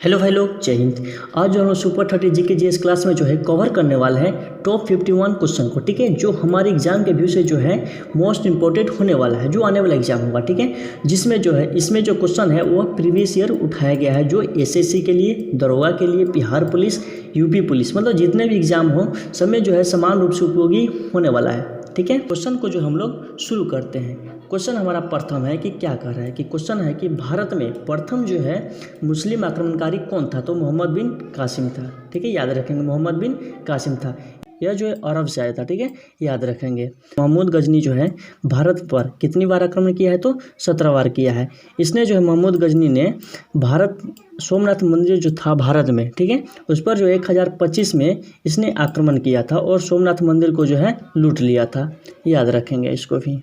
Hello भाई लोग, जय हिंद। आज जो हम लोग सुपर 30 जी के जीएस क्लास में जो है कवर करने वाले हैं टॉप 51 क्वेश्चन को। ठीक है, जो हमारे एग्जाम के व्यू से जो है मोस्ट इंपॉर्टेंट होने वाला है, जो आने वाला एग्जाम होगा। ठीक है, जिसमें जो है इसमें जो क्वेश्चन है वो प्रीवियस ईयर उठाया गया है, जो एसएससी के लिए, दरोगा के लिए, बिहार पुलिस, यूपी पुलिस, मतलब जितने भी एग्जाम हो सब में जो है समान रूप से उपयोगी होने वाला है। ठीक है, क्वेश्चन को जो हम लोग शुरू करते हैं। क्वेश्चन हमारा प्रथम है कि क्या कह रहा है कि क्वेश्चन है कि भारत में प्रथम जो है मुस्लिम आक्रमणकारी कौन था? तो मोहम्मद बिन कासिम था। ठीक है, याद रखेंगे, मोहम्मद बिन कासिम था। यह जो है अरब से आया था। ठीक है, याद रखेंगे। महमूद गजनी जो है भारत पर कितनी बार आक्रमण किया है? तो 17 बार किया है। इसने जो है महमूद गजनी ने भारत सोमनाथ मंदिर जो था भारत में, ठीक है, उस पर जो 1025 में इसने आक्रमण किया था और सोमनाथ मंदिर को जो है लूट लिया था। याद रखेंगे इसको भी।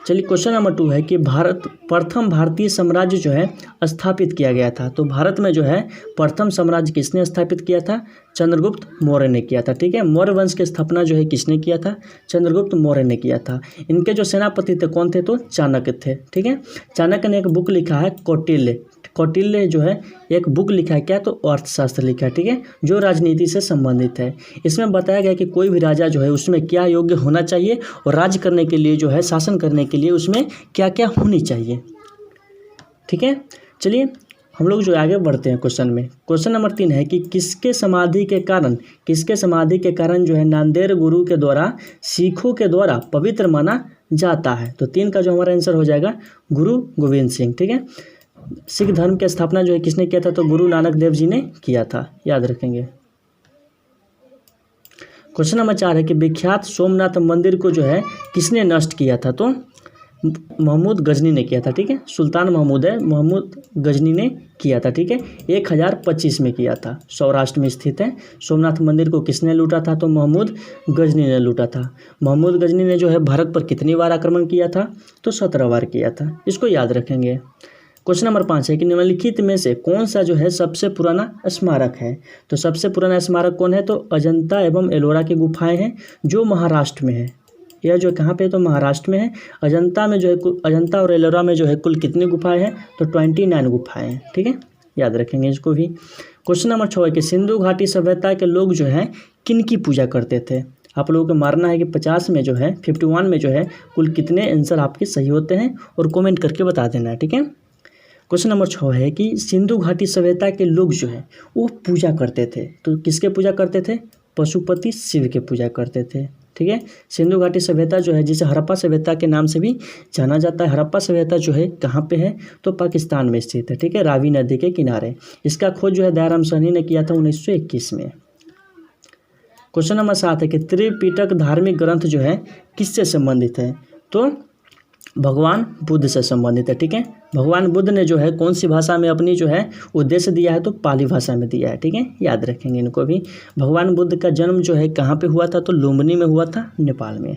चलिए, क्वेश्चन नंबर 2 है कि प्रथम भारतीय साम्राज्य जो है स्थापित किया गया था। तो भारत में जो है प्रथम साम्राज्य किसने स्थापित किया था? चंद्रगुप्त मौर्य ने किया था। ठीक है, मौर्य वंश की स्थापना जो है किसने किया था? चंद्रगुप्त मौर्य ने किया था। इनके जो सेनापति थे कौन थे? तो चाणक्य थे। ठीक है, चाणक्य ने एक बुक लिखा है कौटिल्य। कौटिल्य जो है एक बुक लिखा है, क्या? तो अर्थशास्त्र लिखा है। ठीक है, जो राजनीति से संबंधित है। इसमें बताया गया कि कोई भी राजा जो है उसमें क्या योग्य होना चाहिए और राज्य करने के लिए जो है, शासन करने के लिए उसमें क्या क्या होनी चाहिए। ठीक है, चलिए हम लोग जो आगे बढ़ते हैं क्वेश्चन में। क्वेश्चन नंबर 3 है कि किसके समाधि के कारण जो है नांदेड़ गुरु के द्वारा सिखों के द्वारा पवित्र माना जाता है? तो 3 का जो हमारा आंसर हो जाएगा गुरु गोविंद सिंह। ठीक है, सिख धर्म की स्थापना जो है किसने किया था? तो गुरु नानक देव जी ने किया था। याद रखेंगे। क्वेश्चन नंबर 4 है कि विख्यात सोमनाथ मंदिर को जो है किसने नष्ट किया था? तो महमूद गजनी ने किया था। ठीक है, सुल्तान महमूद है, महमूद गजनी ने किया था। ठीक है, 1025 में किया था। सौराष्ट्र में स्थित है। सोमनाथ मंदिर को किसने लूटा था? तो महमूद गजनी ने लूटा था। महमूद गजनी ने जो है भारत पर कितनी बार आक्रमण किया था? तो 17 बार किया था। इसको याद रखेंगे। क्वेश्चन नंबर 5 है कि निम्नलिखित में से कौन सा जो है सबसे पुराना स्मारक है? तो सबसे पुराना स्मारक कौन है? तो अजंता एवं एलोरा की गुफाएं हैं, जो महाराष्ट्र में है। यह जो कहाँ पे? तो महाराष्ट्र में है। अजंता में जो है अजंता और एलोरा में जो है कुल कितनी गुफाएं हैं? तो 29 गुफाएं हैं। ठीक है, याद रखेंगे इसको भी। क्वेश्चन नंबर 6 है कि सिंधु घाटी सभ्यता के लोग जो है किन की पूजा करते थे? आप लोगों को मारना है कि 50 में जो है 51 में जो है कुल कितने आंसर आपके सही होते हैं और कॉमेंट करके बता देना है। ठीक है, क्वेश्चन नंबर 6 है कि सिंधु घाटी सभ्यता के लोग जो है वो पूजा करते थे। तो किसके पूजा करते थे? पशुपति शिव के पूजा करते थे। ठीक है, सिंधु घाटी सभ्यता जो है जिसे हड़प्पा सभ्यता के नाम से भी जाना जाता है। हड़प्पा सभ्यता जो है कहाँ पे है? तो पाकिस्तान में स्थित है। ठीक है, रावी नदी के किनारे। इसका खोज जो है दयाराम साहनी ने किया था 1921 में। क्वेश्चन नंबर 7 है कि त्रिपिटक धार्मिक ग्रंथ जो है किससे संबंधित है? तो भगवान बुद्ध से संबंधित है। ठीक है, भगवान बुद्ध ने जो है कौन सी भाषा में अपनी जो है उद्देश्य दिया है? तो पाली भाषा में दिया है। ठीक है, याद रखेंगे इनको भी। भगवान बुद्ध का जन्म जो है कहाँ पे हुआ था? तो लुम्बिनी में हुआ था, नेपाल में।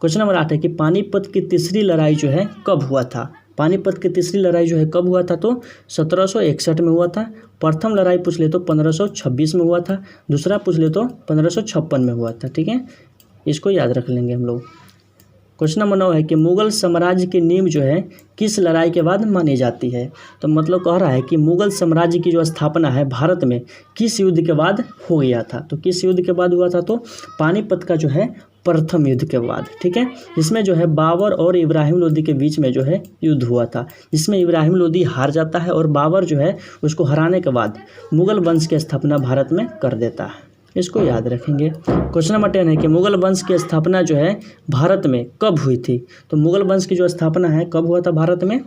क्वेश्चन नंबर 8 है कि पानीपत की तीसरी लड़ाई जो है कब हुआ था? पानीपत की तीसरी लड़ाई जो है कब हुआ था? तो 1761 में हुआ था। प्रथम लड़ाई पूछ ले तो 1526 में हुआ था। दूसरा पूछ ले तो 1556 में हुआ था। ठीक है, इसको याद रख लेंगे हम लोग। क्वेश्चन नंबर 9 है कि मुगल साम्राज्य की नींव जो है किस लड़ाई के बाद मानी जाती है? तो मतलब कह रहा है कि मुगल साम्राज्य की जो स्थापना है भारत में किस युद्ध के बाद हो गया था? तो किस युद्ध के बाद हुआ था? तो पानीपत का जो है प्रथम युद्ध के बाद। ठीक है, जिसमें जो है बाबर और इब्राहिम लोदी के बीच में जो है युद्ध हुआ था, जिसमें इब्राहिम लोदी हार जाता है और बाबर जो है उसको हराने के बाद मुगल वंश की स्थापना भारत में कर देता है। इसको याद रखेंगे। क्वेश्चन नंबर 10 है कि मुगल वंश की स्थापना जो है भारत में कब हुई थी? तो मुगल वंश की जो स्थापना है कब हुआ था भारत में?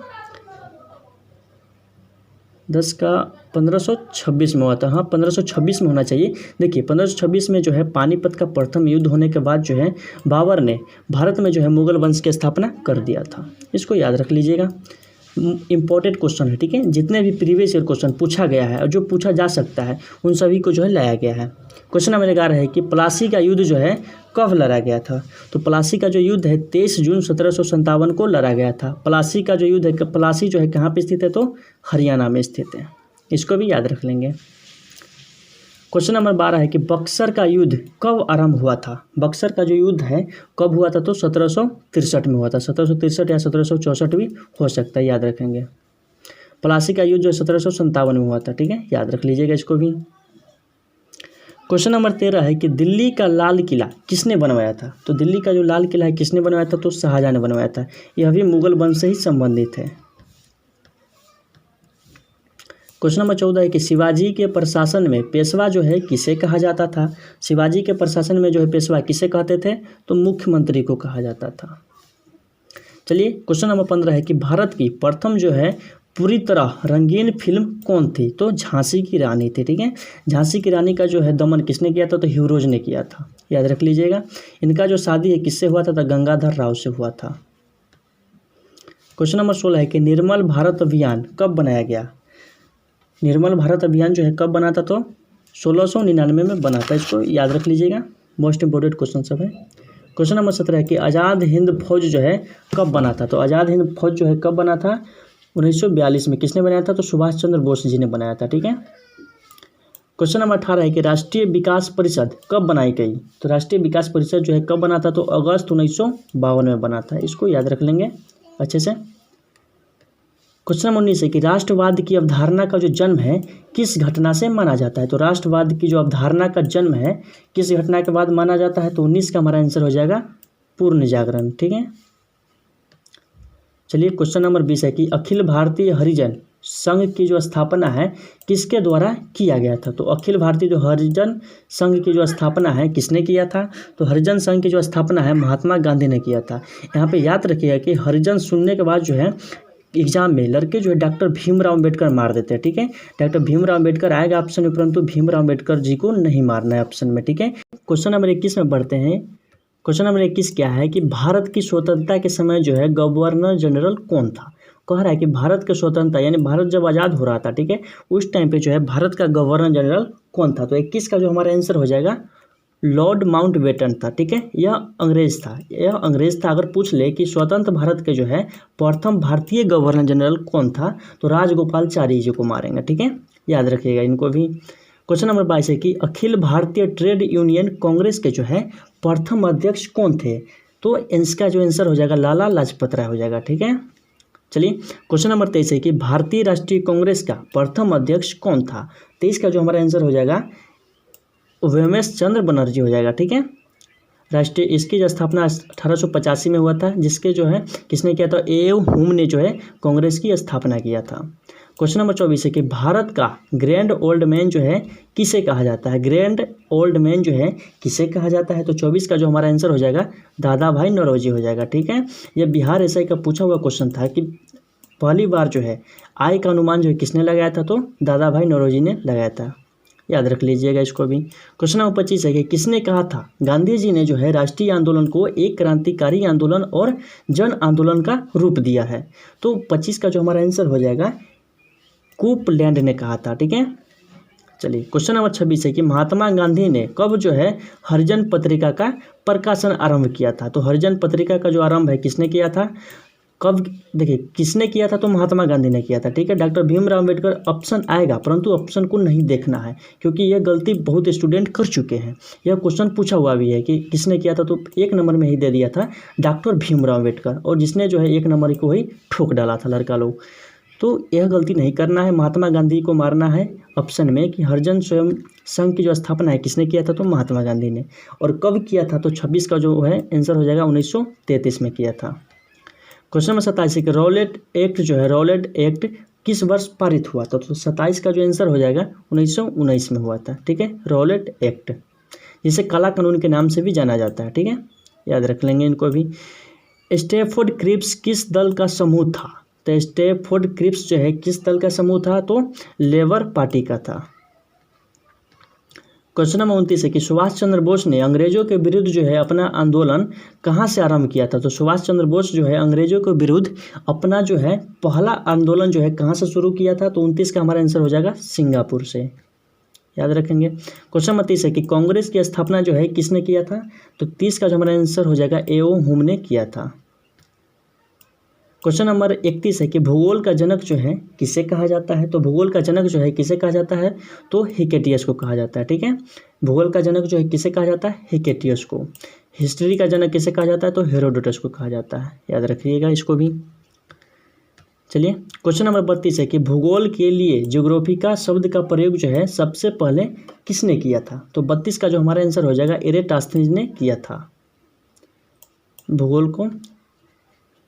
1526 में हुआ था। हाँ, 1526 में होना चाहिए। देखिए, 1526 में जो है पानीपत का प्रथम युद्ध होने के बाद जो है बाबर ने भारत में जो है मुगल वंश की स्थापना कर दिया था। इसको याद रख लीजिएगा। इम्पोर्टेंट क्वेश्चन है। ठीक है, जितने भी प्रीवियस ईयर क्वेश्चन पूछा गया है और जो पूछा जा सकता है उन सभी को जो है लाया गया है। क्वेश्चन नंबर 11 है कि प्लासी का युद्ध जो है कब लड़ा गया था? तो प्लासी का जो युद्ध है 23 जून 1757 को लड़ा गया था। प्लासी का जो युद्ध है, प्लासी जो है कहाँ पे स्थित है? तो हरियाणा में स्थित है। इसको भी याद रख लेंगे। क्वेश्चन नंबर 12 है कि बक्सर का युद्ध कब आरंभ हुआ था? बक्सर का जो युद्ध है कब हुआ था? तो 1763 में हुआ था। 1763 या 1764 भी हो सकता है, याद रखेंगे। प्लासी का युद्ध जो 1757 में हुआ था, ठीक है, याद रख लीजिएगा इसको भी। क्वेश्चन नंबर 13 है कि दिल्ली का लाल किला किसने बनवाया था? तो दिल्ली का जो लाल किला है किसने बनवाया था? तो शाहजहां ने बनवाया था। यह भी मुगल वंश से ही संबंधित है। क्वेश्चन नंबर 14 है कि शिवाजी के प्रशासन में पेशवा जो है किसे कहा जाता था? शिवाजी के प्रशासन में जो है पेशवा किसे कहते थे? तो मुख्यमंत्री को कहा जाता था। चलिए क्वेश्चन नंबर 15 है कि भारत की प्रथम जो है पूरी तरह रंगीन फिल्म कौन थी? तो झांसी की रानी थी, ठीक है। झांसी की रानी का जो है दमन किसने किया था? तो हीरोज ने किया था, याद रख लीजिएगा। इनका जो शादी है किससे हुआ था? तो गंगाधर राव से हुआ था। क्वेश्चन नंबर 16 है कि निर्मल भारत अभियान कब बनाया गया? निर्मल भारत अभियान जो है कब बना था? तो 1699 में बना था। इसको याद रख लीजिएगा, मोस्ट इंपोर्टेंट क्वेश्चन सब है। क्वेश्चन नंबर 17 है कि आज़ाद हिंद फौज जो है कब बना था? तो आज़ाद हिंद फौज जो है कब बना था? 1942 में। किसने बनाया था? तो सुभाष चंद्र बोस जी ने बनाया था, ठीक है। क्वेश्चन नंबर 18 है कि राष्ट्रीय विकास परिषद कब बनाई गई? तो राष्ट्रीय विकास परिषद जो है कब बना था? तो अगस्त 1952 में बना था। इसको याद रख लेंगे अच्छे से। क्वेश्चन नंबर 19 है कि राष्ट्रवाद की अवधारणा का जो जन्म है किस घटना से माना जाता है? तो राष्ट्रवाद की जो अवधारणा का जन्म है किस घटना के बाद माना जाता है? तो 19 का हमारा आंसर हो जाएगा पूर्ण जागरण, ठीक है। चलिए क्वेश्चन नंबर 20 है कि अखिल भारतीय हरिजन संघ की जो स्थापना है किसके द्वारा किया गया था? तो अखिल भारतीय जो हरिजन संघ की जो स्थापना है किसने किया था? तो हरिजन संघ की जो स्थापना है महात्मा गांधी ने किया था। यहाँ पे याद रखिएगा कि हरिजन सुनने के बाद जो है एग्जाम में लड़के जो है डॉक्टर भीमराव अम्बेडकर मार देते हैं, ठीक है। डॉक्टर भीमराव अम्बेडकर आएगा ऑप्शन में, परंतु भीमराव अम्बेडकर जी को नहीं मारना है ऑप्शन में, ठीक है। क्वेश्चन नंबर 21 में बढ़ते हैं। क्वेश्चन नंबर 21 क्या है कि भारत की स्वतंत्रता के समय जो है गवर्नर जनरल कौन था? कह रहा है कि भारत के स्वतंत्रता यानी भारत जब आज़ाद हो रहा था, ठीक है, उस टाइम पे जो है भारत का गवर्नर जनरल कौन था? तो 21 का जो हमारा आंसर हो जाएगा लॉर्ड माउंटबेटन था, ठीक है। यह अंग्रेज था, यह अंग्रेज था। अगर पूछ ले कि स्वतंत्र भारत के जो है प्रथम भारतीय गवर्नर जनरल कौन था? तो राजगोपालाचारी जी को मारेंगे, ठीक है, याद रखिएगा इनको भी। क्वेश्चन नंबर 22 है कि अखिल भारतीय ट्रेड यूनियन कांग्रेस के जो है प्रथम अध्यक्ष कौन थे? तो इसका जो आंसर हो जाएगा लाला लाजपत राय हो जाएगा, ठीक है। चलिए क्वेश्चन नंबर 23 है कि भारतीय राष्ट्रीय कांग्रेस का प्रथम अध्यक्ष कौन था? 23 का जो हमारा आंसर हो जाएगा व्योमेश चंद्र बनर्जी हो जाएगा, ठीक है। राष्ट्रीय इसकी जो स्थापना 1885 में हुआ था, जिसके जो है किसने किया था? ए.ओ. हुम ने जो है कांग्रेस की स्थापना किया था। क्वेश्चन नंबर 24 है कि भारत का ग्रैंड ओल्ड मैन जो है किसे कहा जाता है? ग्रैंड ओल्ड मैन जो है किसे कहा जाता है? तो 24 का जो हमारा आंसर हो जाएगा दादा भाई नौरोजी हो जाएगा, ठीक है। यह बिहार एसआई का पूछा हुआ क्वेश्चन था कि पहली बार जो है आय का अनुमान जो है किसने लगाया था? तो दादा भाई नौरोजी ने लगाया था, याद रख लीजिएगा इसको भी। क्वेश्चन नंबर 25 है कि किसने कहा था गांधी जी ने जो है राष्ट्रीय आंदोलन को एक क्रांतिकारी आंदोलन और जन आंदोलन का रूप दिया है? तो 25 का जो हमारा आंसर हो जाएगा कूपलैंड ने कहा था, ठीक है। चलिए क्वेश्चन नंबर 26 है कि महात्मा गांधी ने कब जो है हरिजन पत्रिका का प्रकाशन आरंभ किया था? तो हरिजन पत्रिका का जो आरंभ है किसने किया था? कब? देखिए किसने किया था? तो महात्मा गांधी ने किया था, ठीक है। डॉक्टर भीमराव अम्बेडकर ऑप्शन आएगा, परंतु ऑप्शन को नहीं देखना है क्योंकि यह गलती बहुत स्टूडेंट कर चुके हैं। यह क्वेश्चन पूछा हुआ भी है कि किसने किया था, तो 1 नंबर में ही दे दिया था डॉक्टर भीमराव अम्बेडकर, और जिसने जो है 1 नंबर को ही ठोक डाला था लड़का लोग। तो यह गलती नहीं करना है, महात्मा गांधी को मारना है ऑप्शन में कि हरिजन स्वयं संघ की जो स्थापना है किसने किया था? तो महात्मा गांधी ने। और कब किया था? तो 26 का जो है आंसर हो जाएगा 1933 में किया था। क्वेश्चन नंबर 27 कि रॉलेट एक्ट जो है रॉलेट एक्ट किस वर्ष पारित हुआ था? तो 27 का जो आंसर हो जाएगा 1919 में हुआ था, ठीक है। रॉलेट एक्ट जिसे काला कानून के नाम से भी जाना जाता है, ठीक है, याद रख लेंगे इनको भी। स्टैफोर्ड क्रिप्स किस दल का समूह था? तो स्टैफोर्ड क्रिप्स जो है किस दल का समूह था? तो लेबर पार्टी का था। क्वेश्चन नंबर 29 है कि सुभाष चंद्र बोस ने अंग्रेजों के विरुद्ध जो है अपना आंदोलन कहाँ से आरंभ किया था? तो सुभाष चंद्र बोस जो है अंग्रेजों के विरुद्ध अपना जो है पहला आंदोलन जो है कहाँ से शुरू किया था? तो 29 का हमारा आंसर हो जाएगा सिंगापुर से, याद रखेंगे। क्वेश्चन नंबर 30 है कि कांग्रेस की स्थापना जो है किसने किया था? तो 30 का जो हमारा आंसर हो जाएगा ए.ओ. हुम ने किया था। क्वेश्चन नंबर 31 है कि भूगोल का जनक जो है किसे कहा जाता है? तो भूगोल का जनक जो है किसे कहा जाता है? तो हिकेटियस को कहा जाता है, ठीक है। भूगोल का जनक जो है किसे कहा जाता है? हिकेटियस को। हिस्ट्री का जनक किसे कहा जाता है? तो हेरोडोटस को कहा जाता है, याद रखिएगा इसको भी। चलिए क्वेश्चन नंबर 32 है कि भूगोल के लिए ज्योग्राफिका शब्द का प्रयोग जो है सबसे पहले किसने किया था। तो 32 का जो हमारा आंसर हो जाएगा इरेटास्थनीज ने किया था भूगोल को।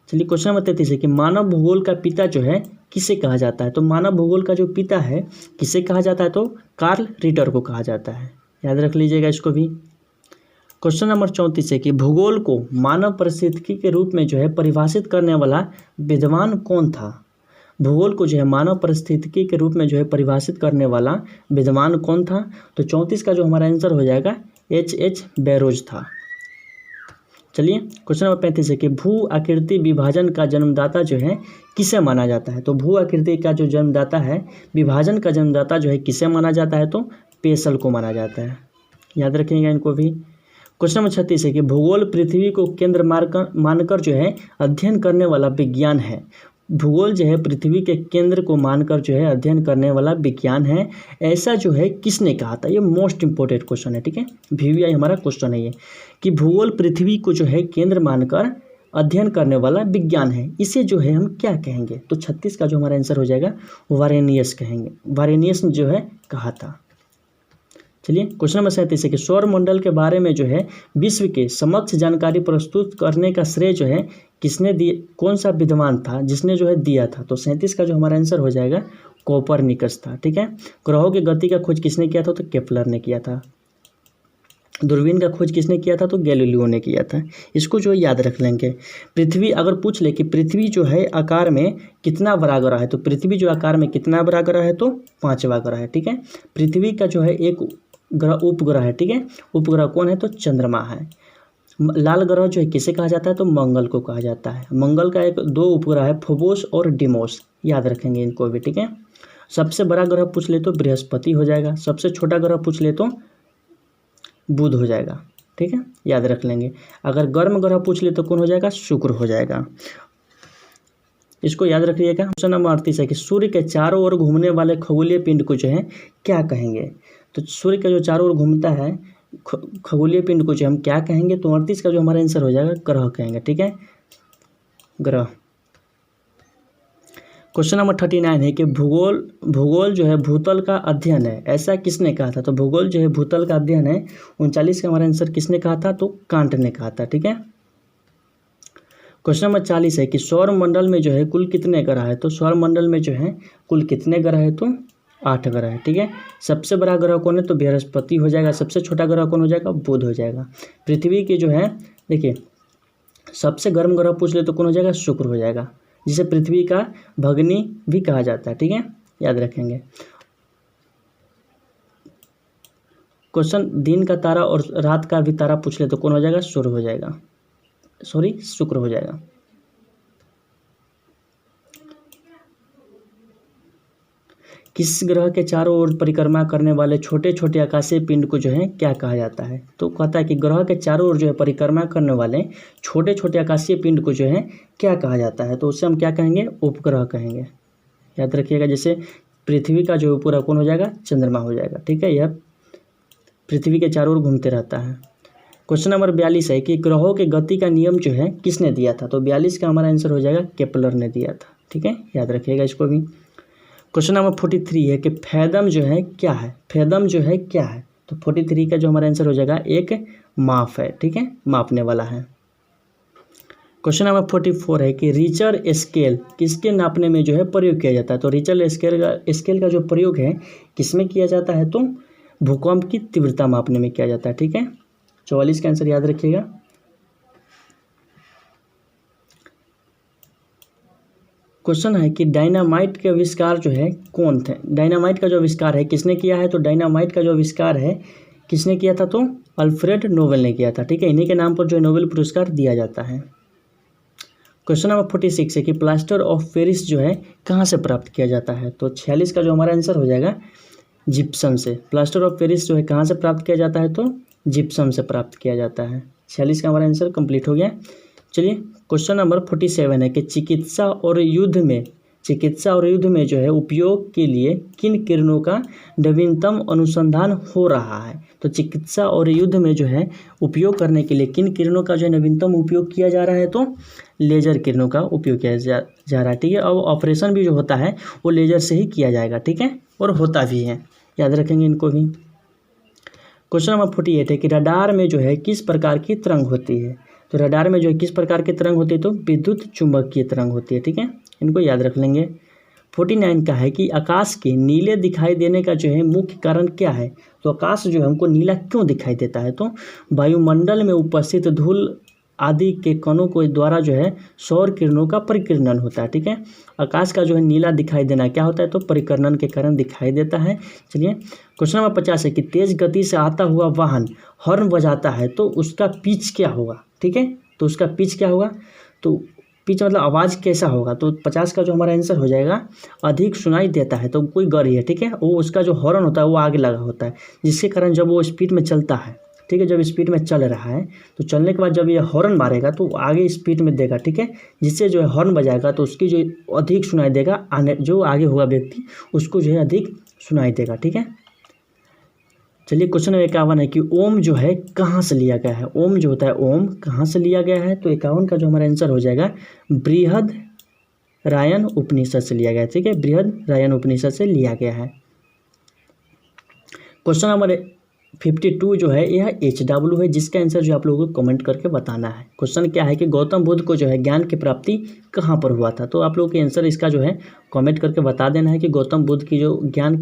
चलिए क्वेश्चन नंबर 33 है कि मानव भूगोल का पिता जो है किसे कहा जाता है। तो मानव भूगोल का जो पिता है किसे कहा जाता है, तो कार्ल रिटर को कहा जाता है, याद रख लीजिएगा इसको भी। क्वेश्चन नंबर 34 है कि भूगोल को मानव पारिस्थितिकी के रूप में जो है परिभाषित करने वाला विद्वान कौन था। भूगोल को जो है मानव पारिस्थितिकी के रूप में जो है परिभाषित करने वाला विद्वान कौन था। तो 34 का जो हमारा आंसर हो जाएगा H.H. बैरोज था। चलिए क्वेश्चन नंबर 35 है कि भू आकृति विभाजन का जन्मदाता जो है किसे माना जाता है। तो भू आकृति का जो जन्मदाता है, विभाजन का जन्मदाता जो है किसे माना जाता है, तो पेसल को माना जाता है, याद रखिएगा इनको भी। क्वेश्चन नंबर 36 है कि भूगोल पृथ्वी को केंद्र मानकर जो है अध्ययन करने वाला विज्ञान है। भूगोल जो है पृथ्वी के केंद्र को मानकर जो है अध्ययन करने वाला विज्ञान है, ऐसा जो है किसने कहा था। ये मोस्ट इंपॉर्टेंट क्वेश्चन है, ठीक है, VVI हमारा क्वेश्चन है ये, कि भूगोल पृथ्वी को जो है केंद्र मानकर अध्ययन करने वाला विज्ञान है, इसे जो है हम क्या कहेंगे। तो 36 का जो हमारा आंसर हो जाएगा वारेनियस कहेंगे, वारेनियस ने जो है कहा था। चलिए क्वेश्चन नंबर 37 है कि सौर मंडल के बारे में जो है विश्व के समक्ष जानकारी प्रस्तुत करने का श्रेय जो है किसने दिया, कौन सा विद्वान था जिसने जो है दिया था। तो 37 का जो हमारा आंसर हो जाएगा कोपरनिकस था, ठीक है। ग्रहों की गति का खोज किसने किया था, तो केपलर ने किया था। दूरबीन का खोज किसने किया था, तो गैलीलियो ने किया था। इसको जो याद रख लेंगे। पृथ्वी अगर पूछ ले कि पृथ्वी जो है आकार में कितना बड़ा ग्रह है, तो पृथ्वी जो आकार में कितना बड़ा ग्रह है, तो 5वां ग्रह है, ठीक है। पृथ्वी का जो है एक ग्रह उपग्रह है, ठीक है, उपग्रह कौन है, तो चंद्रमा है। लाल ग्रह जो है किसे कहा जाता है, तो मंगल को कहा जाता है। मंगल का एक 2 उपग्रह है, फोबोस और डिमोस, याद रखेंगे इनको भी, ठीक है। सबसे बड़ा ग्रह पूछ ले तो बृहस्पति हो जाएगा, सबसे छोटा ग्रह पूछ ले तो बुध हो जाएगा, ठीक है, याद रख लेंगे। अगर गर्म ग्रह पूछ ले तो कौन हो जाएगा, शुक्र हो जाएगा, इसको याद रखिएगा। क्वेश्चन नंबर 38 है कि सूर्य के चारों ओर घूमने वाले खगोलीय पिंड को जो है क्या कहेंगे। तो सूर्य का जो चारों ओर घूमता है खगोलीय पिंड को जो हम क्या कहेंगे, तो 38 का जो हमारा आंसर हो जाएगा ग्रह कहेंगे, ठीक है, ग्रह। क्वेश्चन नंबर 39 है कि भूगोल जो है भूतल का अध्ययन है, ऐसा किसने कहा था। तो भूगोल जो है भूतल का अध्ययन है, 39 का हमारा आंसर किसने कहा था, तो कांट ने कहा था, ठीक है। क्वेश्चन नंबर 40 है कि सौर मंडल में जो है कुल कितने ग्रह है। तो सौर मंडल में जो है कुल कितने ग्रह है, तो 8 ग्रह है, ठीक है। सबसे बड़ा ग्रह कौन है, तो बृहस्पति हो जाएगा। सबसे छोटा ग्रह कौन हो जाएगा, बुध हो जाएगा। पृथ्वी के जो है देखिए सबसे गर्म ग्रह पूछ ले तो कौन हो जाएगा, शुक्र हो जाएगा, जिसे पृथ्वी का भगनी भी कहा जाता है, ठीक है, याद रखेंगे। क्वेश्चन दिन का तारा और रात का भी तारा पूछ ले तो कौन हो जाएगा, शुक्र हो जाएगा, शुक्र हो जाएगा। किस ग्रह के चारों ओर परिक्रमा करने वाले छोटे छोटे आकाशीय पिंड को जो है क्या कहा जाता है। तो कहता है कि ग्रह के चारों ओर जो है परिक्रमा करने वाले छोटे छोटे आकाशीय पिंड को जो है क्या कहा जाता है। तो उससे हम क्या कहेंगे, उपग्रह कहेंगे, याद रखिएगा। जैसे पृथ्वी का जो पूरा कौन हो जाएगा, चंद्रमा हो जाएगा, ठीक है, यह पृथ्वी के चारों ओर घूमते रहता है। क्वेश्चन नंबर 42 है कि ग्रहों के गति का नियम जो है किसने दिया था। तो 42 का हमारा आंसर हो जाएगा केपलर ने दिया था, ठीक है, याद रखिएगा इसको भी। क्वेश्चन नंबर 43 है कि फैदम जो है क्या है, फैदम जो है क्या है। तो 43 का जो हमारा आंसर हो जाएगा एक माप है, ठीक है, मापने वाला है। क्वेश्चन नंबर 44 है कि रिचर स्केल किसके नापने में जो है प्रयोग किया जाता है। तो रिचर स्केल का जो प्रयोग है किसमें किया जाता है, तो भूकंप की तीव्रता मापने में किया जाता है, ठीक है। 44 का आंसर याद रखिएगा। क्वेश्चन है कि डायनामाइट के आविष्कार जो है कौन थे। डायनामाइट का जो आविष्कार है किसने किया है। तो डायनामाइट का जो आविष्कार है किसने किया था, तो अल्फ्रेड नोबेल ने किया था, ठीक है। इन्हीं के नाम पर जो नोबेल पुरस्कार दिया जाता है। क्वेश्चन नंबर 46 है कि प्लास्टर ऑफ पेरिस जो है कहाँ से प्राप्त किया जाता है। तो 46 का जो हमारा आंसर हो जाएगा जिप्सम से। प्लास्टर ऑफ पेरिस जो है कहाँ से प्राप्त किया जाता है, तो जिप्सम से प्राप्त किया जाता है। 46 का हमारा आंसर कंप्लीट हो गया। चलिए क्वेश्चन नंबर 47 है कि चिकित्सा और युद्ध में चिकित्सा और युद्ध में जो है उपयोग के लिए किन किरणों का नवीनतम अनुसंधान हो रहा है। तो चिकित्सा और युद्ध में जो है उपयोग करने के लिए किन किरणों का जो है नवीनतम उपयोग किया जा रहा है, तो लेज़र किरणों का उपयोग किया जा रहा है। ठीक है, और ऑपरेशन भी जो होता है वो लेज़र से ही किया जाएगा। ठीक है, और होता भी है, याद रखेंगे इनको भी। क्वेश्चन नंबर 48 है कि रडार में जो है किस प्रकार की तरंग होती है। तो रडार में जो है किस प्रकार की तरंग होती है, तो विद्युत चुंबकीय तरंग होती है। ठीक है, इनको याद रख लेंगे। 49 का है कि आकाश के नीले दिखाई देने का जो है मुख्य कारण क्या है। तो आकाश जो है हमको नीला क्यों दिखाई देता है, तो वायुमंडल में उपस्थित धूल आदि के कणों को द्वारा जो है सौर किरणों का परिकीर्णन होता है। ठीक है, आकाश का जो है नीला दिखाई देना क्या होता है, तो परिकीर्णन के कारण दिखाई देता है। चलिए क्वेश्चन नंबर 50 है कि तेज गति से आता हुआ वाहन हॉर्न बजाता है तो उसका पिच क्या होगा। ठीक है, तो उसका पिच क्या होगा, तो पिच मतलब आवाज़ कैसा होगा। तो 50 का जो हमारा आंसर हो जाएगा अधिक सुनाई देता है, तो कोई गढ़ है। ठीक है, वो उसका जो हॉर्न होता है वो आगे लगा होता है, जिसके कारण जब वो स्पीड में चलता है, ठीक है, जब स्पीड में चल रहा है तो चलने के बाद जब ये हॉर्न मारेगा तो आगे स्पीड में देगा। ठीक है, जिससे जो है हॉर्न बजाएगा तो उसकी जो अधिक सुनाई देगा, आने जो आगे होगा व्यक्ति उसको जो है अधिक सुनाई देगा। ठीक है, चलिए क्वेश्चन नंबर 51 है कि ओम जो है कहाँ से लिया गया है। ओम जो होता है ओम कहाँ से लिया गया है, तो 51 का जो हमारा आंसर हो जाएगा बृहद रायन उपनिषद से लिया गया है। ठीक है, बृहद रायन उपनिषद से लिया गया है। क्वेश्चन नंबर 52 जो है यह HW है, जिसका आंसर जो आप लोगों को कमेंट करके बताना है। क्वेश्चन क्या है कि गौतम बुद्ध को जो है ज्ञान की प्राप्ति कहाँ पर हुआ था। तो आप लोगों के आंसर इसका जो है कमेंट करके बता देना है कि गौतम बुद्ध की जो ज्ञान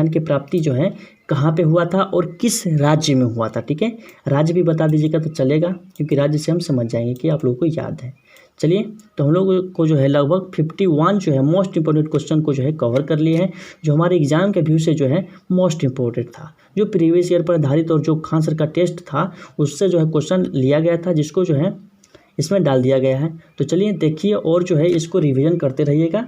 की प्राप्ति जो है कहाँ पे हुआ था और किस राज्य में हुआ था। ठीक है, राज्य भी बता दीजिएगा तो चलेगा, क्योंकि राज्य से हम समझ जाएंगे कि आप लोगों को याद है। चलिए तो हम लोग को जो है लगभग 51 जो है मोस्ट इंपॉर्टेंट क्वेश्चन को जो है कवर कर लिए हैं, जो हमारे एग्जाम के व्यू से जो है मोस्ट इंपॉर्टेंट था, जो प्रीवियस ईयर पर आधारित और जो खान सर का टेस्ट था उससे जो है क्वेश्चन लिया गया था, जिसको जो है इसमें डाल दिया गया है। तो चलिए देखिए और जो है इसको रिवीजन करते रहिएगा।